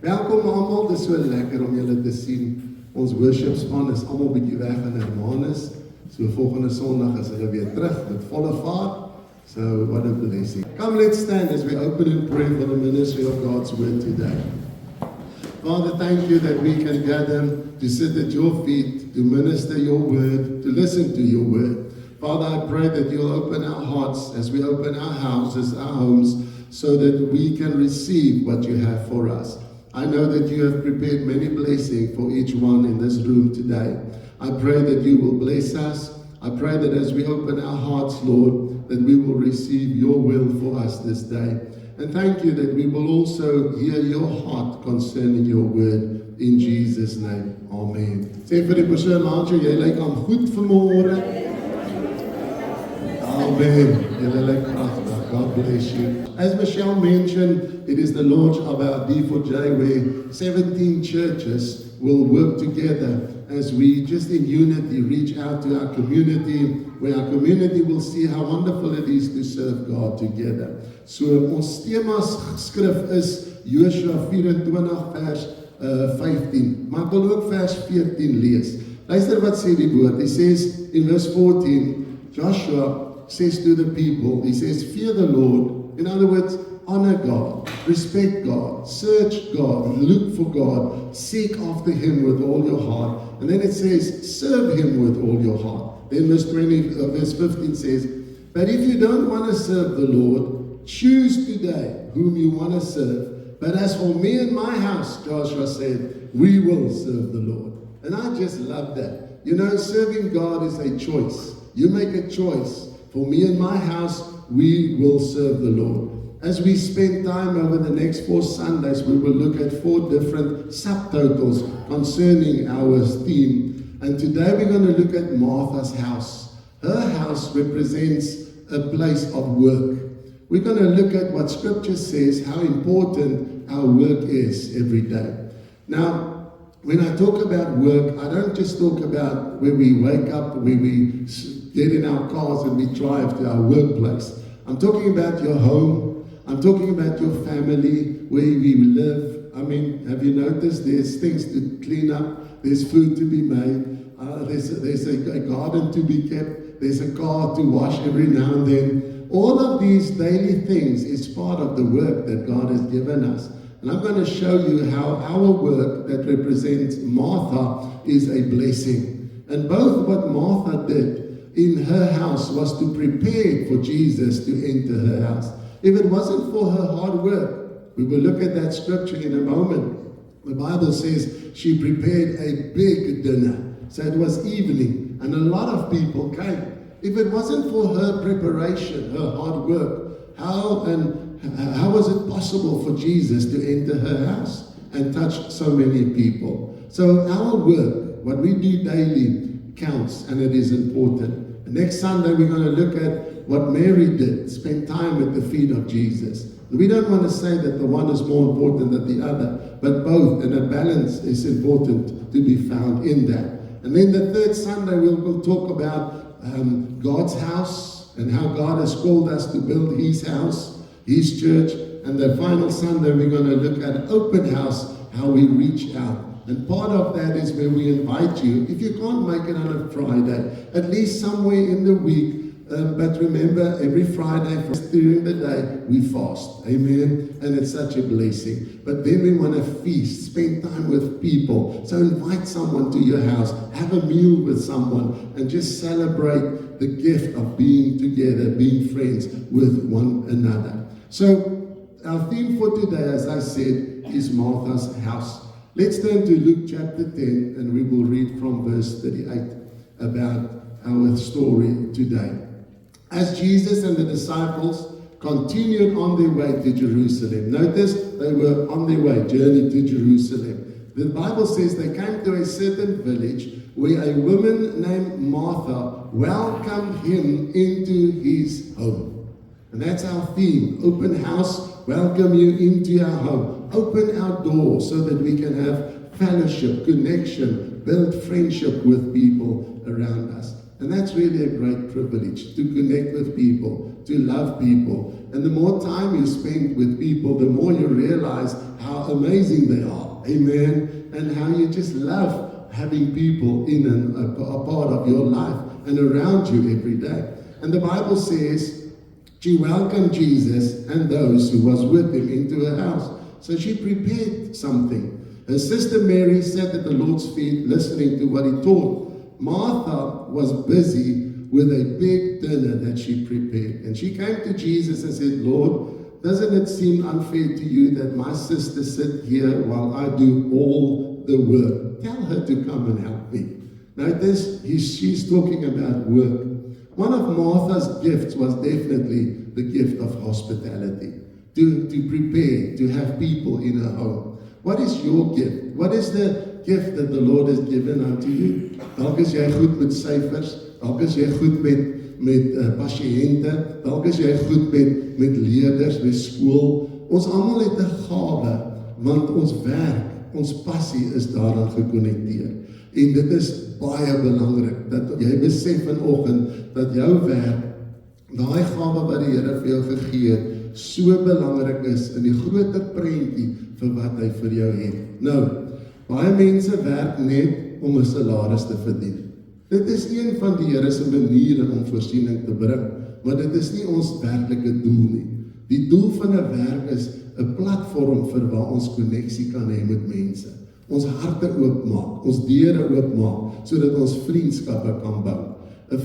Welkom almal, dit is so lekker om julle te sien. Ons worship span is almal bietjie weg in Hermanus. So volgende Sondag is hulle weer terug met volle vaart. So what a blessing. Come, let's stand as we open in prayer for the ministry of God's word today. Father, thank you that we can gather to sit at your feet, to minister your word, to listen to your word. Father, I pray that you'll open our hearts as we open our houses, our homes, so that we can receive what you have for us. I know that you have prepared many blessings for each one in this room today. I pray that you will bless us. I pray that as we open our hearts, Lord, that we will receive your will for us this day. And thank you that we will also hear your heart concerning your word. In Jesus' name, amen. Sê vir die persoon langs jou, jy lyk aan goed vanmôre. Amen. Julle lyk pragtig. God bless you. As Michelle mentioned, it is the launch of our D4J where 17 churches will work together as we just in unity reach out to our community, where our community will see how wonderful it is to serve God together. So ons thema's skrif is Joshua 24 vers 15, maar ek wil ook vers 14 lees. Luister wat sê die woord. It says in verse 14, Joshua says to the people, he says, fear the Lord. In other words, honor God, respect God, search God, look for God, seek after him with all your heart. And then it says, serve him with all your heart. Then verse 15 says, but if you don't want to serve the Lord, choose today whom you want to serve. But as for me and my house, Joshua said, we will serve the Lord. And I just love that. You know, serving God is a choice. You make a choice. For me and my house, we will serve the Lord. As we spend time over the next 4 Sundays, we will look at 4 different subtotals concerning our theme. And today we're going to look at Martha's house. Her house represents a place of work. We're going to look at what Scripture says, how important our work is every day. Now, when I talk about work, I don't just talk about where we wake up, where we get in our cars and we drive to our workplace. I'm talking about your home. I'm talking about your family, where we live. I mean, have you noticed there's things to clean up, there's food to be made, there's a garden to be kept, there's a car to wash every now and then. All of these daily things is part of the work that God has given us. And I'm going to show you how our work that represents Martha is a blessing. And both what Martha did in her house was to prepare for Jesus to enter her house. If it wasn't for her hard work, we will look at that scripture in a moment. The Bible says she prepared a big dinner. So it was evening and a lot of people came. If it wasn't for her preparation, her hard work, how was it possible for Jesus to enter her house and touch so many people? So our work, what we do daily, counts, and it is important. Next Sunday we're going to look at what Mary did, spend time at the feet of Jesus. We don't want to say that the one is more important than the other, but both, and a balance is important to be found in that. And then the third Sunday we'll talk about God's house and how God has called us to build his house, his church. And the final Sunday we're going to look at open house, how we reach out. And part of that is where we invite you, if you can't make it on a Friday, at least somewhere in the week. But remember, every Friday during the day, we fast. Amen. And it's such a blessing. But then we want to feast, spend time with people. So invite someone to your house, have a meal with someone, and just celebrate the gift of being together, being friends with one another. So our theme for today, as I said, is Martha's house. Let's turn to Luke chapter 10, and we will read from verse 38 about our story today. As Jesus and the disciples continued on their way to Jerusalem. Notice they were on their way, journey to Jerusalem. The Bible says they came to a certain village where a woman named Martha welcomed him into his home. And that's our theme, open house, welcome you into our home. Open our doors so that we can have fellowship, connection, build friendship with people around us. And that's really a great privilege, to connect with people, to love people. And the more time you spend with people, the more you realize how amazing they are. Amen. And how you just love having people in a part of your life and around you every day. And the Bible says she welcomed Jesus and those who was with him into her house. So she prepared something. Her sister Mary sat at the Lord's feet listening to what he taught. Martha was busy with a big dinner that she prepared. And she came to Jesus and said, Lord, doesn't it seem unfair to you that my sister sit here while I do all the work? Tell her to come and help me. Notice, she's talking about work. One of Martha's gifts was definitely the gift of hospitality. To prepare, to have people in her home. What is your gift? What is the gift that the Lord has given unto you? Dalk is jy goed met syfers, dalk is jy goed met pasiënte, dalk is jy goed met leerders, met skool. Ons almal het 'n gawe, want ons werk, ons passie is daaraan gekonnekteer. En dit is baie belangrik, dat jy besef vanoggend, dat jou werk, daai gawe wat die Here vir jou gegee het, so belangrik is in die groter prentjie vir wat hy vir jou het. Nou, baie mense werk net om 'n salaris te verdien. Dit is een van die Here se maniere om voorsiening te bring, maar dit is nie ons werklike doel nie. Die doel van 'n werk is 'n platform vir waar ons koneksie kan hê met mense. Ons harte oopmaak, ons deure oopmaak, sodat ons vriendskappe kan bou. 'n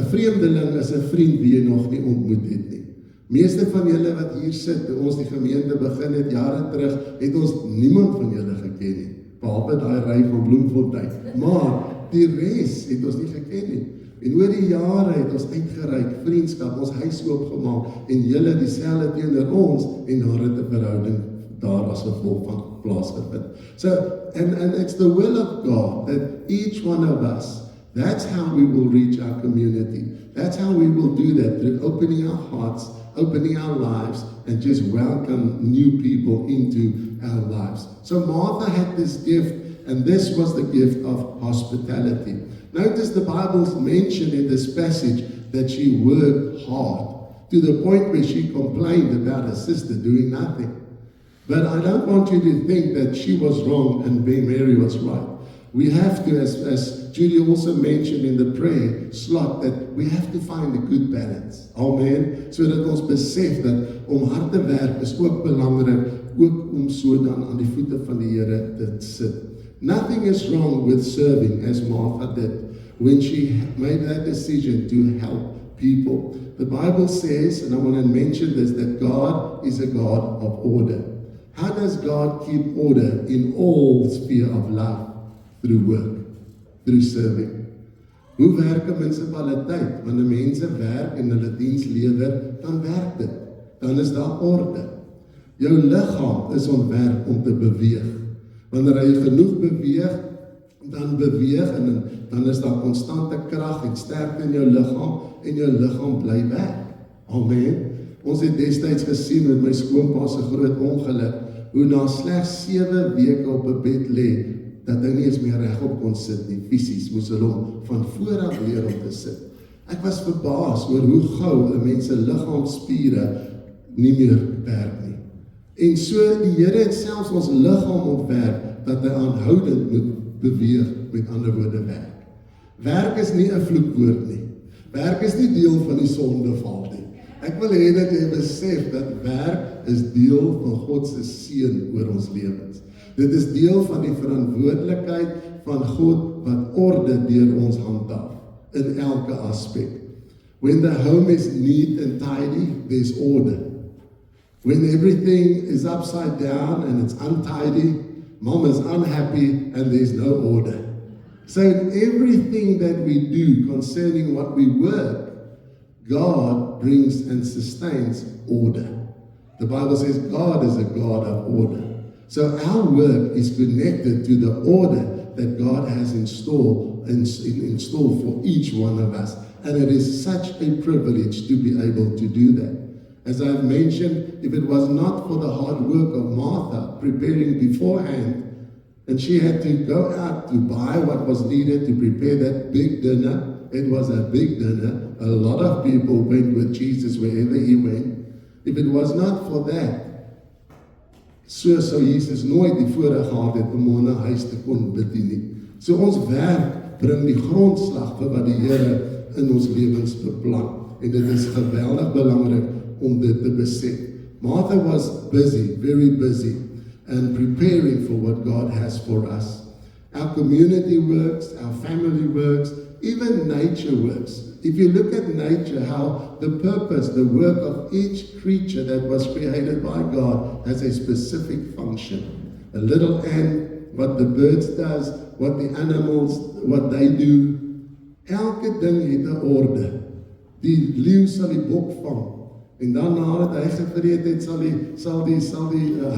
vreemdeling is 'n vriend wie jy nog nie ontmoet het nie. Meeste van julle wat hier sit, toe ons die gemeente begin het, jare terug, het ons niemand van julle geken nie, behalwe daai ry van Bloemfontein. Maar die res het ons nie geken nie. En oor die jare het ons uitgereik, vriendskap, ons huis oopgemaak, en julle dieselfde teenoor ons, en daar het 'n verhouding daar as gevolg van plaasgevind. So, and it's the will of God that each one of us, that's how we will reach our community. That's how we will do that, through opening our hearts, opening our lives, and just welcome new people into our lives. So Martha had this gift, and this was the gift of hospitality. Notice the Bible's mentioned in this passage that she worked hard, to the point where she complained about her sister doing nothing. But I don't want you to think that she was wrong and Mary was right. We have to, as Judy also mentioned in the prayer slot, that we have to find a good balance. Amen. So dat ons besef dat om hard te werk is ook belangrik, ook om so dan aan die voete van die Here te sit. Nothing is wrong with serving, as Martha did, when she made that decision to help people. The Bible says, and I want to mention this, that God is a God of order. How does God keep order in all sphere of life? Through work, through serving. Hoe werk 'n munisipaliteit? Wanneer mense werk en hulle diens lewer, dan werk dit. Dan is daar orde. Jou liggaam is ontwerp om te beweeg. Wanneer jy genoeg beweeg, dan beweeg en dan is daar konstante krag en sterkte in jou liggaam en jou liggaam bly werk. Amen. Ons het destyds gesien met my skoonpa se groot ongeluk, hoe na slegs 7 weke op 'n bed lê, dat hy nie eens meer regop kon sit nie, fisies, moes hulle hom van voor af leer om te sit. Ek was verbaas oor hoe gou 'n mens se liggaamsspiere nie meer werk nie. En so, die Here het selfs ons liggaam ontwerp, dat hy aanhoudend moet beweeg, met ander woorde werk. Werk is nie 'n vloekwoord nie. Werk is nie deel van die sondeval nie. Ek wil hê dat jy besef dat werk is deel van God se seën oor ons lewens. Dit is deel van die verantwoordelikheid van God wat orde deur ons handhaaf in elke aspek. When the home is neat and tidy, there's order. When everything is upside down and it's untidy, mom is unhappy and there's no order. So in everything that we do concerning what we work, God brings and sustains order. The Bible says God is a God of order. So our work is connected to the order that God has in store for each one of us. And it is such a privilege to be able to do that. As I've mentioned, if it was not for the hard work of Martha preparing beforehand, and she had to go out to buy what was needed to prepare that big dinner, it was a big dinner, a lot of people went with Jesus wherever he went. If it was not for that, so sou Jesus nooit die voorreg gehad het om hom na huis te kon bedien nie. So ons werk bring die grondslag vir wat die Here in ons lewens beplan. En dit is geweldig belangrik om dit te besef. Martha was busy, very busy, and preparing for what God has for us. Our community works, our family works, even nature works. If you look at nature, how the purpose, the work of each creature that was created by God has a specific function. A little ant, what the birds does, what the animals, what they do. Elke ding het 'n orde. Die leeu sal die bok vang. En dan nadat hy gevreet het, sal die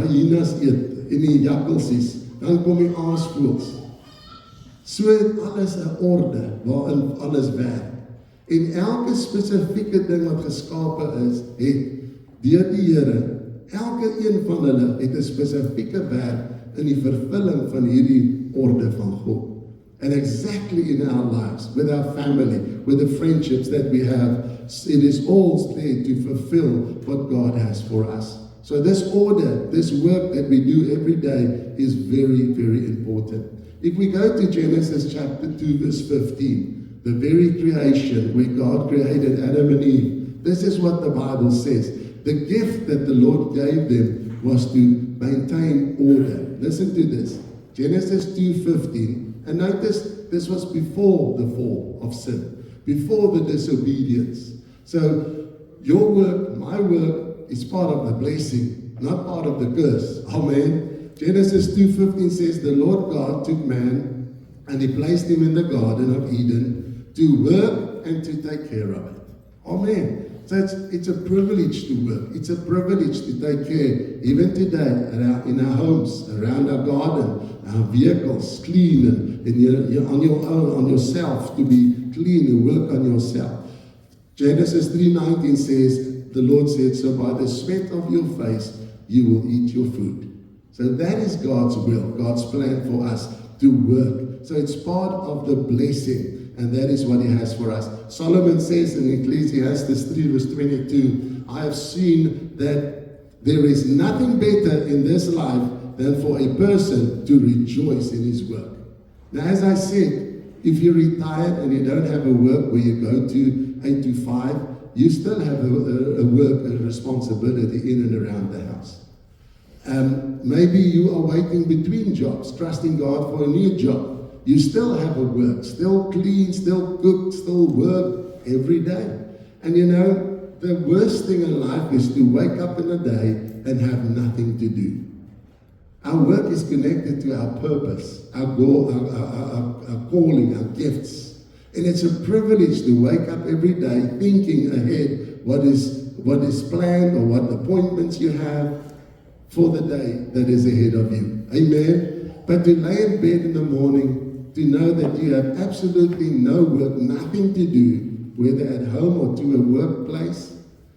hyenas eet en die jakkalsies. Dan kom die aasvoëls. So het alles 'n orde waarin alles werk. En elke spesifieke ding wat geskape is, het deur die Here, elke een van hulle het 'n spesifieke werk in die vervulling van hierdie orde van God. And exactly in our lives, with our family, with the friendships that we have, it is all there to fulfill what God has for us. So this order, this work that we do every day is very, very important. If we go to Genesis chapter 2, verse 15, the very creation where God created Adam and Eve, this is what the Bible says. The gift that the Lord gave them was to maintain order. Listen to this. Genesis 2:15. And notice this was before the fall of sin, before the disobedience. So your work, my work, is part of the blessing, not part of the curse. Amen. Genesis 2:15 says, the Lord God took man and he placed him in the Garden of Eden to work and to take care of it. Amen. So it's a privilege to work. It's a privilege to take care, even today, in our homes, around our garden, our vehicles, clean, and you're on your own, on yourself, to be clean and work on yourself. Genesis 3:19 says, the Lord said, so by the sweat of your face, you will eat your food. So that is God's will, God's plan for us, to work. So it's part of the blessing. And that is what he has for us. Solomon says in Ecclesiastes 3 verse 22, I have seen that there is nothing better in this life than for a person to rejoice in his work. Now, as I said, if you're retired and you don't have a work where you go to 8 to 5, you still have a work, a responsibility in and around the house. Maybe you are waiting between jobs, trusting God for a new job. You still have a work, still clean, still cook, still work every day. And you know, the worst thing in life is to wake up in a day and have nothing to do. Our work is connected to our purpose, our goal, our calling, our gifts. And it's a privilege to wake up every day thinking ahead what is planned or what appointments you have for the day that is ahead of you. Amen. But to lay in bed in the morning, to know that you have absolutely no work, nothing to do, whether at home or to a workplace,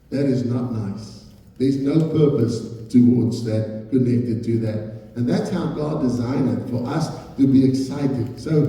that is not nice. There's no purpose towards that, connected to that. And that's how God designed it, for us to be excited. So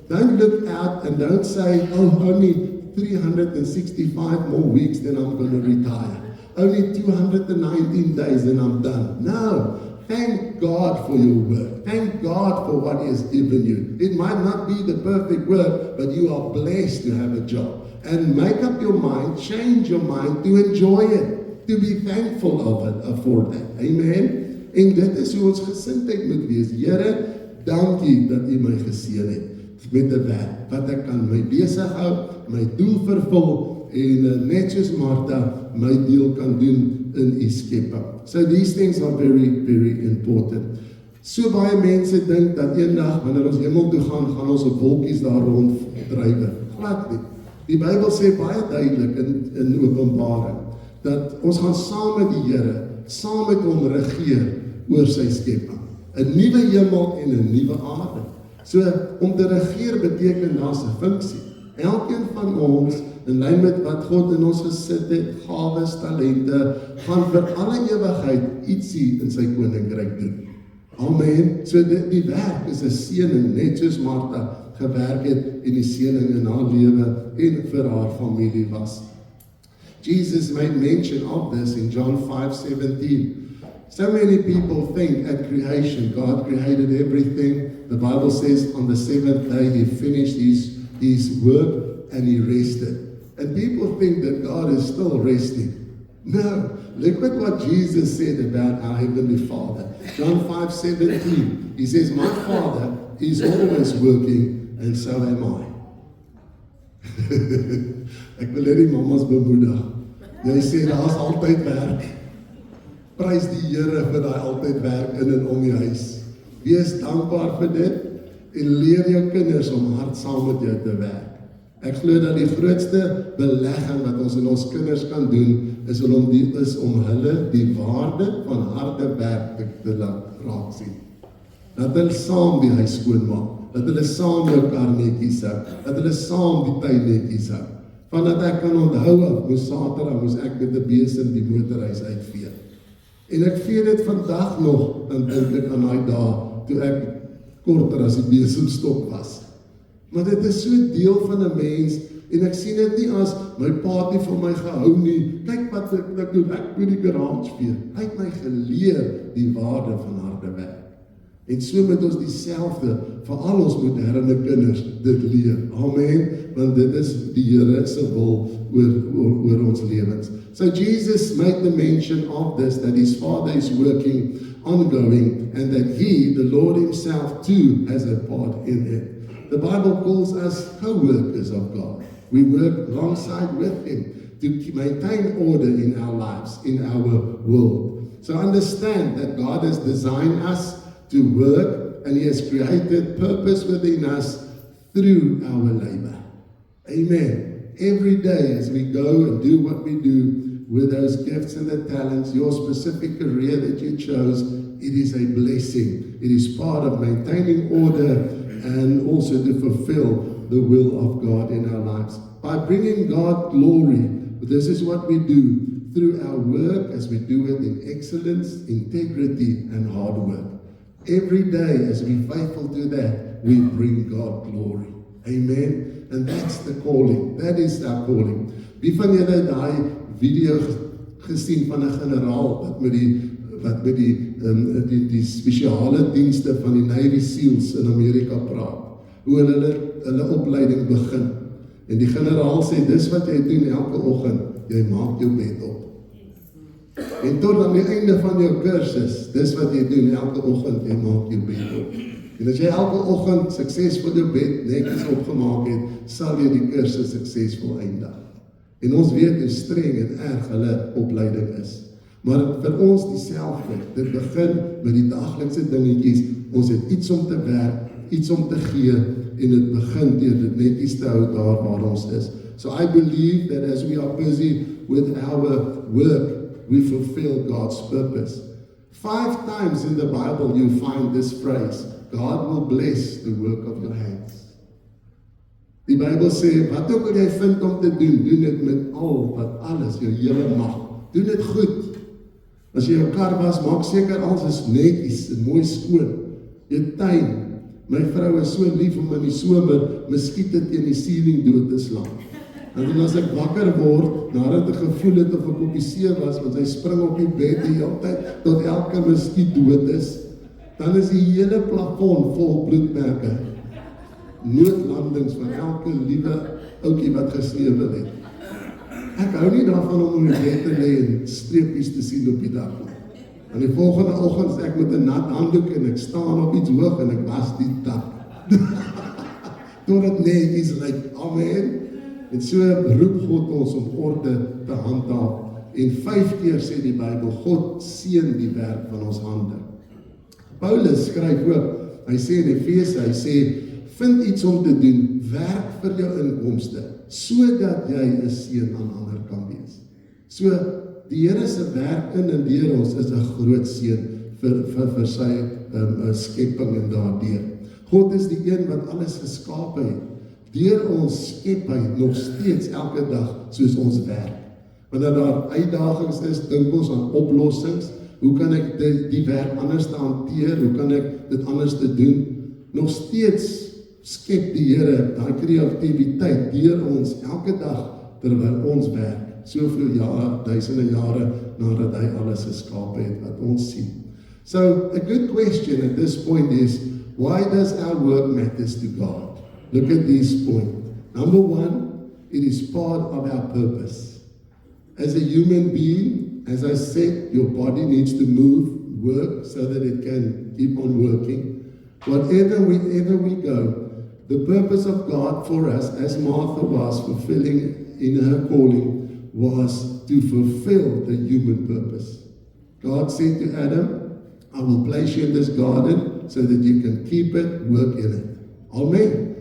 don't look out and don't say, oh, only 365 more weeks, then I'm going to retire. Only 219 days, then I'm done. No. Thank God for your work. Thank God for what He has given you. It might not be the perfect work, but you are blessed to have a job. And make up your mind, change your mind to enjoy it, to be thankful of it, for that. Amen? En dit is hoe ons gesindheid moet wees. Here, dankie dat U my geseën het met 'n werk, wat ek kan my besig hou, my doel vervul en net soos Martha my deel kan doen in U skepping. So these things are very, very important. So baie mense dink dat eendag wanneer ons hemel toe gaan, gaan ons op wolkies daar rond drywe. Glad nie. Die Bybel sê baie duidelik in Openbaring dat ons gaan saam met die Here, saam met hom regeer oor sy skepping. 'n Nuwe hemel en 'n nuwe aarde. So om te regeer beteken daar's 'n funksie. Elkeen van ons, in lyn met wat God in ons gesit het, gawes, talente, gaan vir alle ewigheid ietsie in sy koninkryk doen. Amen. So die werk is 'n seëning, net soos Martha gewerk het en die seëning in haar lewe en vir haar familie was. Jesus made mention of this in John 5:17. So many people think at creation, God created everything. The Bible says on the seventh day He finished His work and He rested. And people think that God is still resting. No, look at what Jesus said about our Heavenly Father. John 5:17, He says, my Father is always working and so am I. Ek wil net die mamas bemoedig. Jy sê, daar is altyd werk. Prys die Here vir daai altyd werk in en om die huis. Wees dankbaar vir dit en leer jou kinders om hard saam met jou te werk. Ek glo dat die grootste belegging wat ons in ons kinders kan doen, is om hulle die waarde van harde werk te laat raak sien. Dat hulle saam die huis skoonmaak, dat hulle saam jou kar netjies hou, dat hulle saam die tuin netjies hou. Vandat ek kan onthou moes Saterdag moes ek met 'n besem die motorhuis uitvee. En ek vee dit vandag nog, dan dink ek aan daai dae toe ek korter as die besemstok was. Maar dit is so deel van 'n mens en ek sien dit nie as my pa het nie vir my gehou nie. Kyk wat ek doen, ek moet die garage vee. Hy het my geleer die waarde van harde werk. En so moet ons dieselfde vir al ons moderne kinders dit leer. Amen. Want dit is die Here se wil oor ons lewens. So Jesus made the mention of this, that His Father is working ongoing and that He, the Lord Himself too, has a part in it. The Bible calls us co-workers of God. We work alongside with Him to maintain order in our lives, in our world. So understand that God has designed us to work and He has created purpose within us through our labor. Amen. Every day as we go and do what we do with those gifts and the talents, your specific career that you chose, it is a blessing. It is part of maintaining order and also to fulfill the will of God in our lives. By bringing God glory, this is what we do through our work as we do it in excellence, integrity, and hard work. Every day as we faithful to that, we bring God glory. Amen. And that's the calling. That is our calling. Wie van julle het daai video gesien van 'n generaal wat met die spesiale dienste van die Navy SEALs in Amerika praat? Hoe hulle opleiding begin. En die generaal sê, dis wat jy doen elke oggend, jy maak jou bed op. En tot aan die einde van jou kursus, dis wat jy doen elke oggend, jy maak jou bed op. En as jy elke oggend suksesvol jou bed netjies opgemaak het, sal jy die kursus suksesvol eindig. En ons weet hoe streng en erg hulle opleiding is. Maar vir ons dieselfde, dit begin met die daglikse dingetjies, ons het iets om te werk, iets om te gee, en dit begin deur dit netjies te hou daar waar ons is. So I believe that as we are busy with our work, we fulfill God's purpose. 5 times in the Bible you find this phrase, God will bless the work of your hands. Die Bybel sê, wat ook al jy vind om te doen, doen dit met alles, jou hele mag. Doen dit goed. As jy jou kar was, maak seker alles is netjies en mooi skoon. Jou tuin. My vrou is so lief om in die somer muskiete teen die ceiling dood te slaan. En as ek wakker word, nadat ek gevoel het of ek op die see was, want sy spring op die bed die hele tyd, tot elke muskiet dood is, dan is die hele plafon vol bloedmerke. Noodlandings van elke liewe ouetjie wat gesneeuwel het. Ek hou nie daarvan om in die bed te lê en streepies te sien op die dak. En die volgende oggend is ek met 'n nat handdoek en ek staan op iets hoog en ek was die dak. Totdat netjies lyk. Amen. En so roep God ons om orde te handhaaf. En 5 keer sê die Bybel, God seën die werk van ons hande. Paulus skryf ook, hy sê in Efese, hy sê, vind iets om te doen, werk vir jou inkomste, sodat jy 'n seën aan ander kan wees. So, die Here se werk in en deur ons is 'n groot seën vir sy skepping en daardeur. God is die een wat alles geskaap het. Deur ons skep hy nog steeds elke dag soos ons werk. Wanneer daar uitdagings is, dink ons aan oplossings. Hoe kan ek die werk anders te hanteer? Hoe kan ek dit anders te doen? Nog steeds skep die Here daai kreatiwiteit deur ons elke dag terwyl ons werk, soveel jare, duisende jare nadat hy alles geskape het wat ons sien. So a good question at this point is, why does our work matters to God? Look at these points. Number one, it is part of our purpose. As a human being, as I said, your body needs to move, work, so that it can keep on working. Wherever we go, the purpose of God for us, as Martha was fulfilling in her calling, was to fulfill the human purpose. God said to Adam, I will place you in this garden so that you can keep it, work in it. Amen.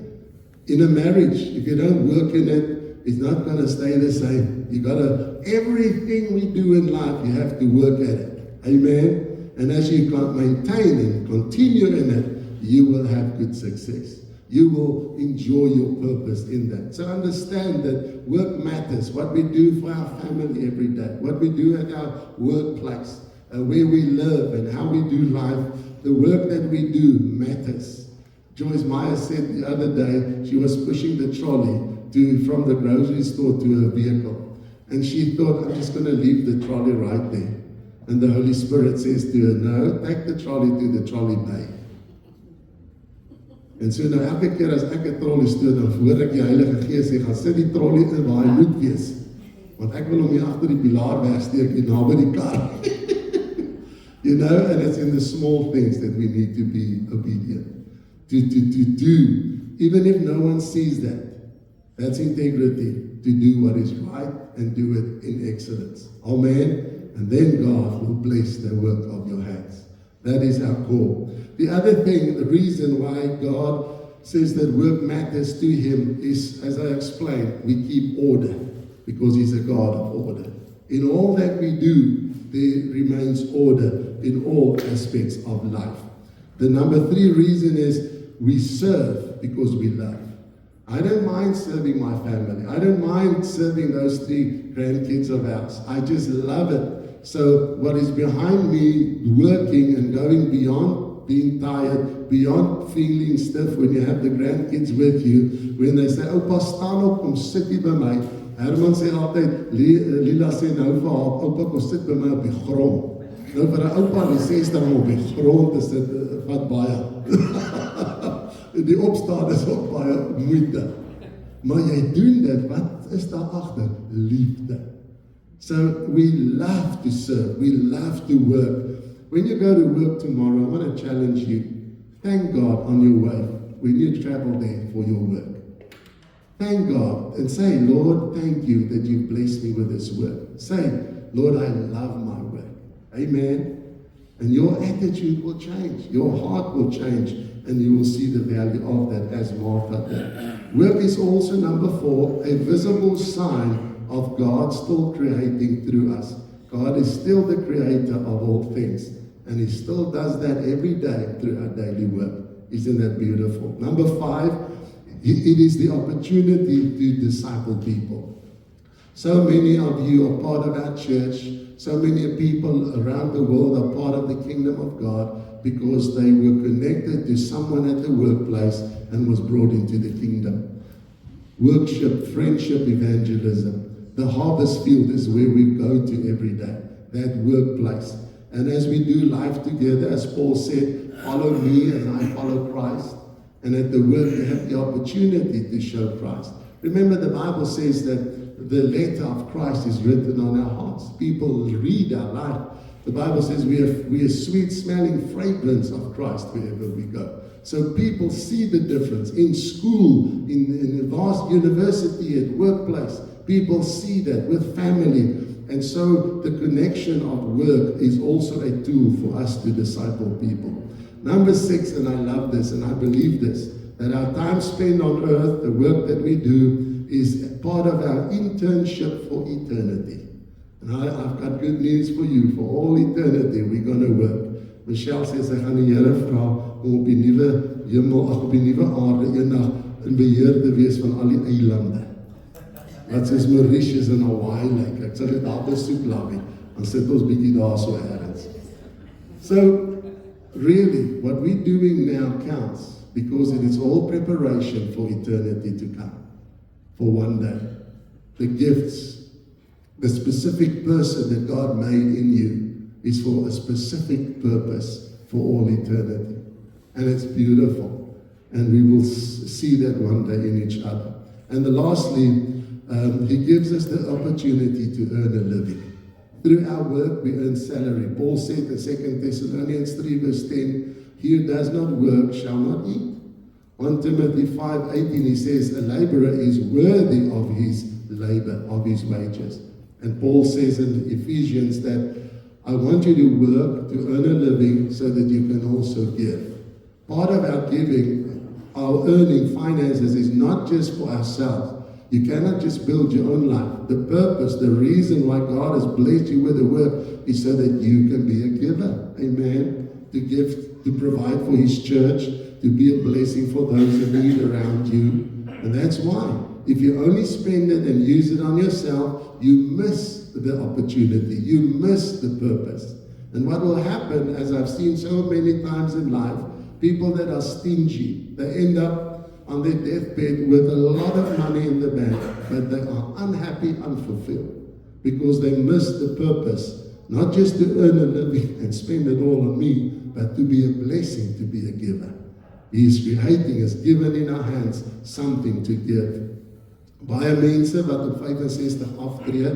In a marriage, if you don't work in it, it's not going to stay the same. You got to, everything we do in life, you have to work at it. Amen. And as you can maintain and continue in it, you will have good success. You will enjoy your purpose in that. So understand that work matters. What we do for our family every day, what we do at our workplace, where we live and how we do life, the work that we do matters. Joyce Meyer said the other day, she was pushing the trolley from the grocery store to her vehicle. And she thought, I'm just going to leave the trolley right there. And the Holy Spirit says to her, no, take the trolley to the trolley bay. En so nou elke keer as ek 'n trolley stoot, dan hoor ek die Heilige Gees sê, gaan sit die trolley in waar hy moet wees. Want ek wil hom hier agter die pilaar wegsteek hier naby die kar. You know, and it's in the small things that we need to be obedient. To do, even if no one sees that. That's integrity. To do what is right and do it in excellence. Amen. And then God will bless the work of your hands. That is our call. The other thing, the reason why God says that work matters to him is, as I explained, we keep order because he's a God of order. In all that we do, there remains order in all aspects of life. The number 3 reason is we serve because we love. I don't mind serving my family. I don't mind serving those 3 grandkids of ours. I just love it. So what is behind me working and going beyond being tired, beyond feeling stiff when you have the grandkids with you, when they say, Oupa, staan op, kom sit hier by my. Herman sê altyd, Lila sê nou vir haar, Oupa, kom sit by my op die grond. Nou vir 'n oupa in die 60 om op die grond te sit, wat baie. Die opstaan is ook baie moeite. Maar jy doen dit, wat is daar agter? Liefde. So we love to serve, we love to work. When you go to work tomorrow, I want to challenge you. Thank God on your way when you travel there for your work. Thank God and say, Lord, thank you that you've blessed me with this work. Say, Lord, I love my work. Amen. And your attitude will change. Your heart will change. And you will see the value of that as Martha did. Work is also, number 4, a visible sign of God still creating through us. God is still the creator of all things. And he still does that every day through our daily work. Isn't that beautiful? Number 5, it is the opportunity to disciple people. So many of you are part of our church. So many people around the world are part of the kingdom of God because they were connected to someone at the workplace and was brought into the kingdom. Worship, friendship, evangelism. The harvest field is where we go to every day, that workplace. And as we do life together, as Paul said, follow me as I follow Christ. And at the work, you have the opportunity to show Christ. Remember, the Bible says that the letter of Christ is written on our hearts. People read our life. The Bible says we are sweet-smelling fragrance of Christ wherever we go. So people see the difference. In school, in a vast university, at workplace, people see that with family. And so the connection of work is also a tool for us to disciple people. Number 6, and I love this and I believe this, that our time spent on earth, the work that we do, is part of our internship for eternity. And I've got good news for you. For all eternity, we're going to work. Michelle says, sy gaan die Here vra om op die nuwe hemel, op die nuwe aarde eendag in beheer te wees van al die eilande. Wat soos Mauritius en Hawaii lyk. Ek sal dit daar besoek, Lawie. Dan sit ons bietjie daar so ergens. So, really, what we're doing now counts. because it is all preparation for eternity to come, for one day. The gifts, the specific person that God made in you is for a specific purpose for all eternity. And it's beautiful. And we will see that one day in each other. And lastly, He gives us the opportunity to earn a living. Through our work, we earn salary. Paul said in 2 Thessalonians 3 verse 10, he who does not work shall not eat. 1 Timothy 5:18, he says, a laborer is worthy of his labor, of his wages. And Paul says in Ephesians that I want you to work to earn a living so that you can also give. Part of our giving, our earning finances is not just for ourselves. You cannot just build your own life. The purpose, the reason why God has blessed you with the work is so that you can be a giver. Amen. To give, to provide for His church, to be a blessing for those in need around you. And that's why. If you only spend it and use it on yourself, you miss the opportunity. You miss the purpose. And what will happen, as I've seen so many times in life, people that are stingy, they end up on their deathbed with a lot of money in the bank, but they are unhappy, unfulfilled, because they miss the purpose, not just to earn a living and spend it all on me, but to be a blessing, to be a giver. He is creating us, given in our hands, something to give. Baie mense wat op 65 aftree,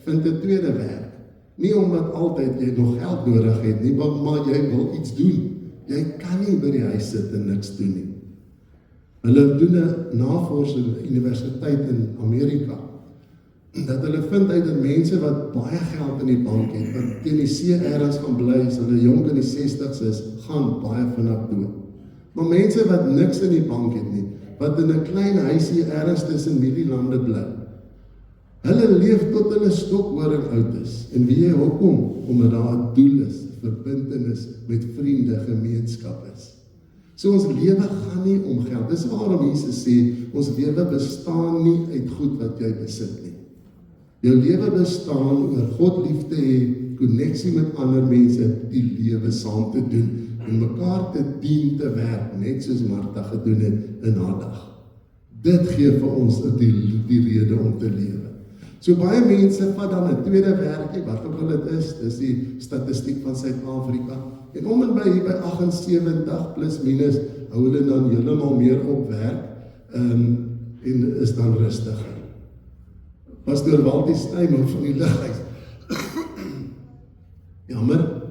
vind 'n tweede werk. Nie omdat altyd jy nog geld nodig het nie, maar jy wil iets doen. Jy kan nie by die huis sit en niks doen nie. Hulle doen 'n navorsing by universiteit in Amerika, dat hulle vind uit dat mense wat baie geld in die bank het, wat teen die see ergens gaan bly, as hulle jonk in die 60's is, gaan baie vinnig dood. Maar mense wat niks in die bank het nie, wat in 'n klein huisie ergens tussen mielielande bly, hulle leef tot hulle stokhoring oud is. En weet jy hoekom? Omdat daar 'n doel is, verbintenis met vriende, gemeenskap is. So ons lewe gaan nie om geld. Dis waarom Jesus sê, ons lewe bestaan nie uit goed wat jy besit nie. Jou lewe bestaan oor God lief te hê, koneksie met ander mense, die lewe saam te doen, en mekaar te dien, te werk, net soos Martha gedoen het in haar dag. Dit gee vir ons die rede om te lewe. So baie mense vat dan 'n tweede werkie, wat ook al dit is, dis die statistiek van Suid-Afrika, en om en by hier by 78 plus minus, hou hulle dan heeltemal meer op werk, en is dan rustiger. Pastor Waltie Snyman van die Lighuis, jammer,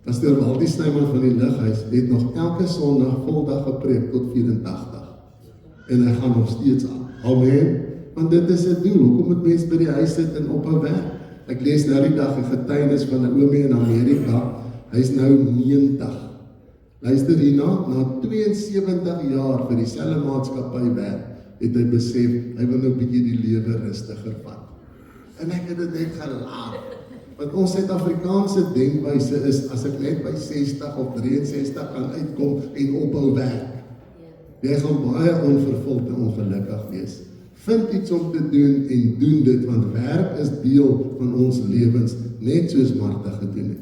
Pastor Waltie Snyman van die Lighuis het nog elke Sondag voldag gepreek tot 84, en hy gaan nog steeds aan. Amen. Want dit is 'n doel. Hoekom moet mense by die huis sit en op 'n werk? Ek lees nou die dag 'n getuienis van 'n oomie in Amerika. Hy's nou 90. Luister hierna, na 72 jaar vir dieselfde maatskappy werk, het hy besef hy wil nou 'n bietjie die lewe rustiger vat. En ek het dit net gelaat. Want ons Suid-Afrikaanse denkwyse is, as ek net by 60 of 63 kan uitkom en ophou werk, jy gaan baie onvervuld en ongelukkig wees. Vind iets om te doen en doen dit, want werk is deel van ons lewens, net soos Martha gedoen het.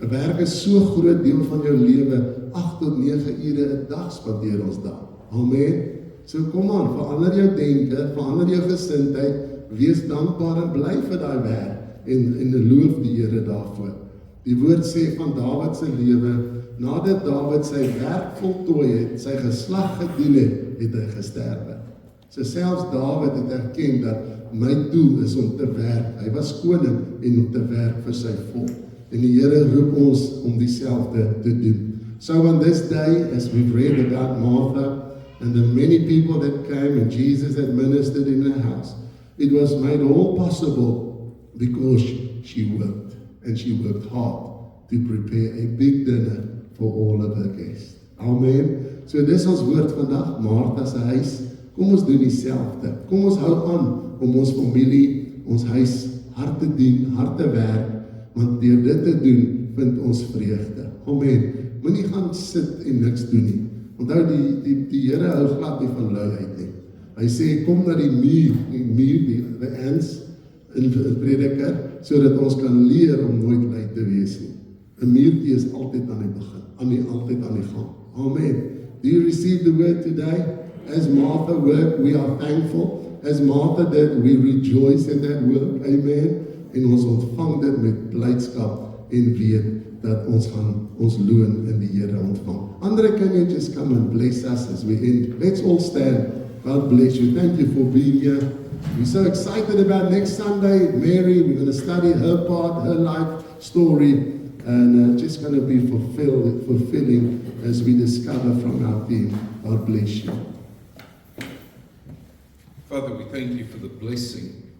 'n Werk is so groot deel van jou lewe, 8 tot 9 ure 'n dag spandeer ons daar. Amen. So kom aan, verander jou denke, verander jou gesindheid, wees dankbaar en bly vir daai werk, en loof die Here daarvoor. Die woord sê van Dawid se lewe, nadat Dawid sy werk voltooi het, sy geslag gedien het, het hy gesterwe. So selfs Dawid het erken dat my doel is om te werk. Hy was koning en om te werk vir sy volk. En die Here roep ons om dieselfde te doen. So on this day, as we've read about Martha and the many people that came and Jesus administered in her house, it was made all possible because she worked, and she worked hard to prepare a big dinner for all of her guests. Amen. So dis ons woord vandag, Martha se huis. Kom ons doen dieselfde. Kom ons hou aan om ons familie, ons huis hard te dien, hard te werk, want deur dit te doen, vind ons vreugde. Amen. Moenie gaan sit en niks doen nie. Onthou die Here hou glad nie van luiheid nie. Hy sê kom na die muur, the ends in Prediker, sodat ons kan leer om nooit lui te wees nie. 'n muurtjie is altyd aan die begin, altyd aan die gang. Amen. Do you receive the word work today. As Martha worked, we are thankful. As Martha did, we rejoice in that work. Amen. En ons ontvang dit met blydskap en weet dat ons gaan ons loon in die Here ontvang. Andre, can you just come and bless us as we end? Let's all stand. God bless you. Thank you for being here. We're so excited about next Sunday. Mary, we're going to study her part, her life story, and just going to be fulfilling as we discover from our theme. God bless you. Father, we thank you for the blessing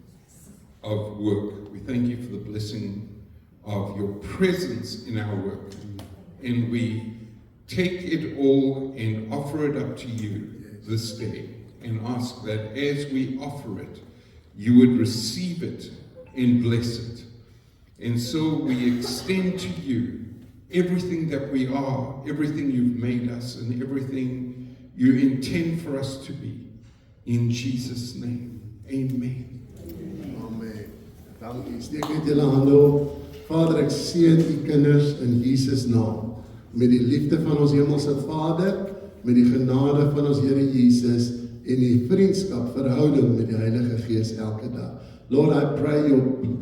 of work. We thank you for the blessing of your presence in our work. And we take it all and offer it up to you this day and ask that as we offer it, you would receive it and bless it. And so we extend to you everything that we are, everything you've made us, and everything you intend for us to be. In Jesus' name, amen. Amen. Dankie. Steek net julle hande op. Vader, ek seën u kinders in Jesus naam. Met die liefde van ons hemelse Vader, met die genade van ons Here Jesus en die vriendskap, verhouding met die Heilige Gees elke dag. Lord, I pray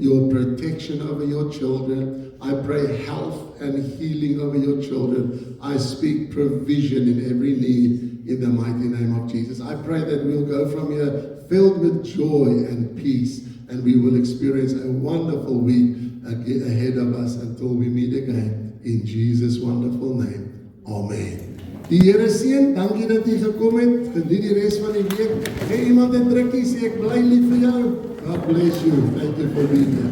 your protection over your children. I pray health and healing over your children. I speak provision in every need in the mighty name of Jesus. I pray that we'll go from here filled with joy and peace, and we will experience a wonderful week ahead of us until we meet again. In Jesus' wonderful name. Amen. Die Here seën, dankie dat jy gekom het. Geniet die res van die week. Hey, iemand het drukkie sê ek bly lief vir jou. God bless you. Thank you for being here.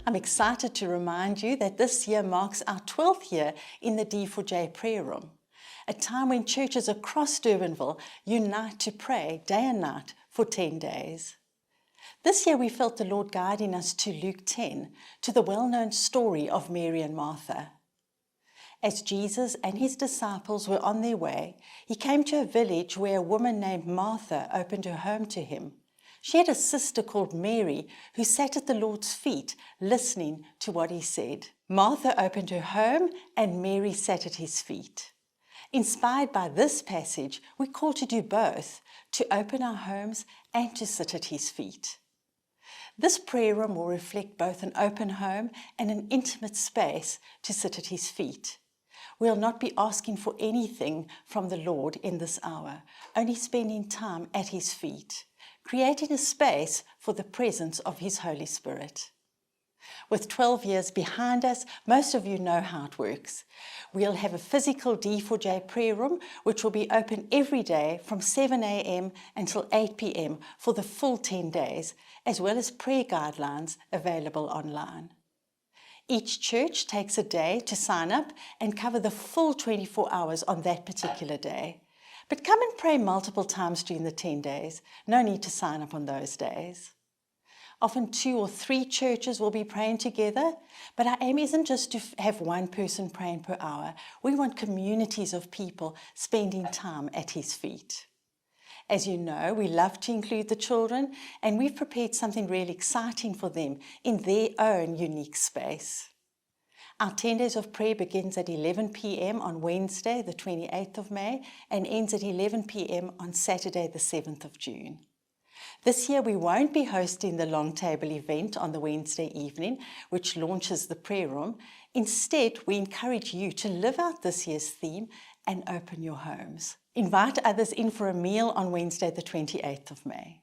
I'm excited to remind you that this year marks our 12th year in the D4J prayer room, a time when churches across Durbanville unite to pray day and night for 10 days. This year we felt the Lord guiding us to Luke 10, to the well-known story of Mary and Martha. As Jesus and his disciples were on their way, he came to a village where a woman named Martha opened her home to him. She had a sister called Mary who sat at the Lord's feet listening to what he said. Martha opened her home and Mary sat at his feet. Inspired by this passage, we call to do both, to open our homes and to sit at his feet. This prayer room will reflect both an open home and an intimate space to sit at his feet. We'll not be asking for anything from the Lord in this hour, only spending time at his feet, creating a space for the presence of his Holy Spirit. With 12 years behind us, most of you know how it works. We'll have a physical D4J prayer room, which will be open every day from 7 a.m. until 8 p.m. for the full 10 days, as well as prayer guidelines available online. Each church takes a day to sign up and cover the full 24 hours on that particular day. But come and pray multiple times during the 10 days. No need to sign up on those days. Often 2 or 3 churches will be praying together, but our aim isn't just to have one person praying per hour. We want communities of people spending time at his feet. As you know, we love to include the children, and we've prepared something really exciting for them in their own unique space. Our 10 days of prayer begins at 11 p.m. on Wednesday, the 28th of May, and ends at 11 p.m. on Saturday, the 7th of June. This year, we won't be hosting the long table event on the Wednesday evening, which launches the prayer room. Instead, we encourage you to live out this year's theme and open your homes. Invite others in for a meal on Wednesday, the 28th of May.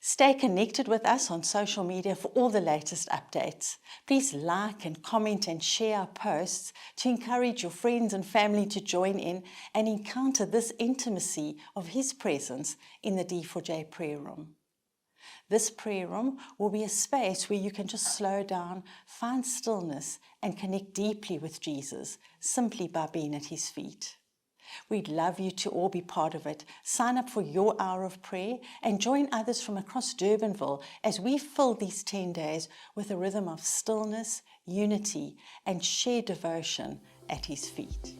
Stay connected with us on social media for all the latest updates. Please like and comment and share our posts to encourage your friends and family to join in and encounter this intimacy of his presence in the D4J prayer room. This prayer room will be a space where you can just slow down, find stillness, and connect deeply with Jesus simply by being at his feet. We'd love you to all be part of it. Sign up for your hour of prayer and join others from across Durbanville as we fill these 10 days with a rhythm of stillness, unity, and shared devotion at his feet.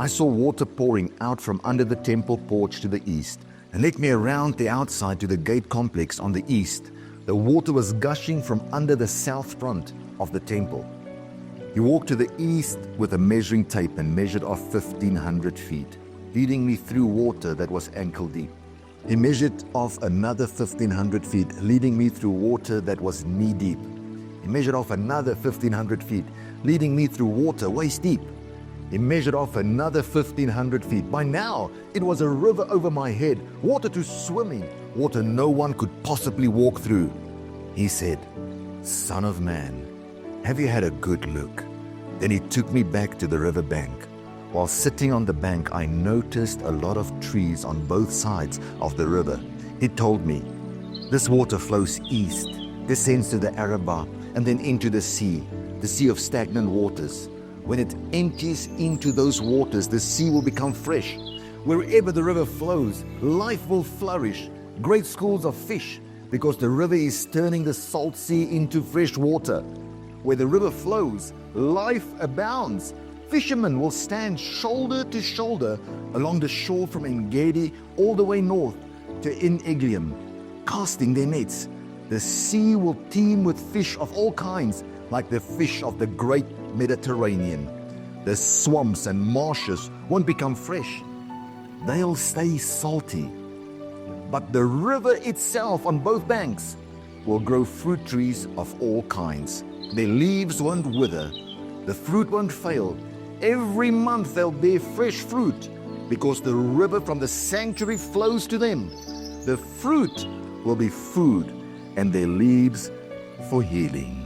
I saw water pouring out from under the temple porch to the east, and led me around the outside to the gate complex on the east. The water was gushing from under the south front of the temple. He walked to the east with a measuring tape and measured off 1,500 feet, leading me through water that was ankle deep. He measured off another 1,500 feet, leading me through water that was knee deep. He measured off another 1,500 feet, leading me through water waist deep. He measured off another 1,500 feet. By now, it was a river over my head, water to swim in, water no one could possibly walk through. He said, "Son of man, have you had a good look?" Then he took me back to the river bank. While sitting on the bank, I noticed a lot of trees on both sides of the river. He told me, "This water flows east, descends to the Arabah, and then into the sea of stagnant waters. When it empties into those waters, the sea will become fresh. Wherever the river flows, life will flourish, great schools of fish, because the river is turning the salt sea into fresh water. Where the river flows, life abounds. Fishermen will stand shoulder to shoulder along the shore from En-Gedi all the way north to En-Eglaim, casting their nets. The sea will teem with fish of all kinds, like the fish of the great Mediterranean. The swamps and marshes won't become fresh. They'll stay salty. But the river itself on both banks will grow fruit trees of all kinds. Their leaves won't wither. The fruit won't fail. Every month they'll bear fresh fruit, because the river from the sanctuary flows to them. The fruit will be food, and their leaves for healing."